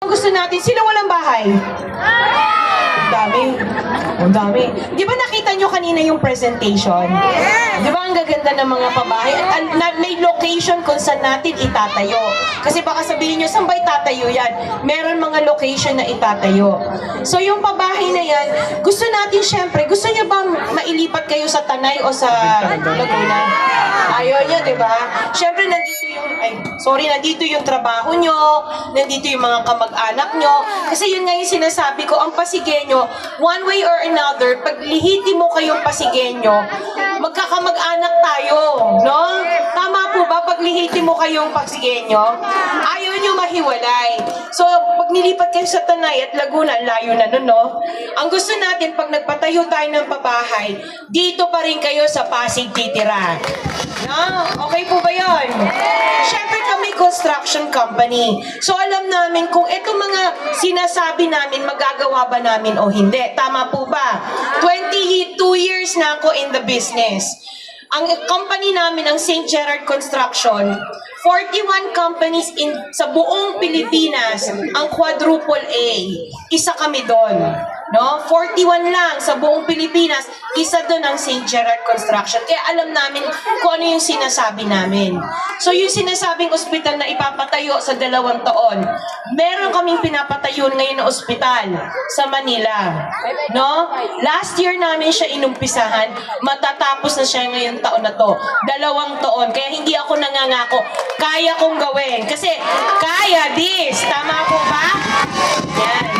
Gusto natin, sino walang bahay? Ang dami. Ang dami. Di ba nakita nyo kanina yung presentation? Di ba ang gaganda ng mga pabahay? At may location kung saan natin itatayo. Kasi baka sabihin nyo, saan ba itatayo yan? Meron mga location na itatayo. So yung pabahay na yan, gusto natin syempre, gusto nyo ba mailipat kayo sa Tanay o sa Laguna? Ayaw nyo, di ba? Syempre nandito yung trabaho nyo, nandito yung mga kamag-anak nyo. Kasi yun nga yung sinasabi ko, ang Pasigueño, one way or another, pag lihiti mo kayong Pasigueño, magkakamag-anak tayo, no? Tama po ba, pag lihiti mo kayong Pasigueño, ayaw nyo mahiwalay. So, pag nilipat kayo sa Tanay at Laguna, layo na nun, no? Ang gusto natin, pag nagpatayo tayo ng pabahay, dito pa rin kayo sa Pasig titira. No? Okay po ba yun? Siyempre kami construction company. So alam namin kung ito mga sinasabi namin, magagawa ba namin o hindi. Tama po ba? 22 years na ako in the business. Ang company namin, ang St. Gerard Construction, 41 companies sa buong Pilipinas, ang quadruple A. Isa kami doon. No? 41 lang sa buong Pilipinas, isa doon ang St. Gerard Construction. Kaya alam namin kung ano yung sinasabi namin. So yung sinasabing ospital na ipapatayo sa 2 taon, meron kaming pinapatayo ngayon na ospital sa Manila. No? Last year namin siya inumpisahan, matatapos na siya ngayong taon na to. 2 taon. Kaya hindi ako nangangako, kaya kong gawin. Kasi kaya this. Tama po ba? Yan.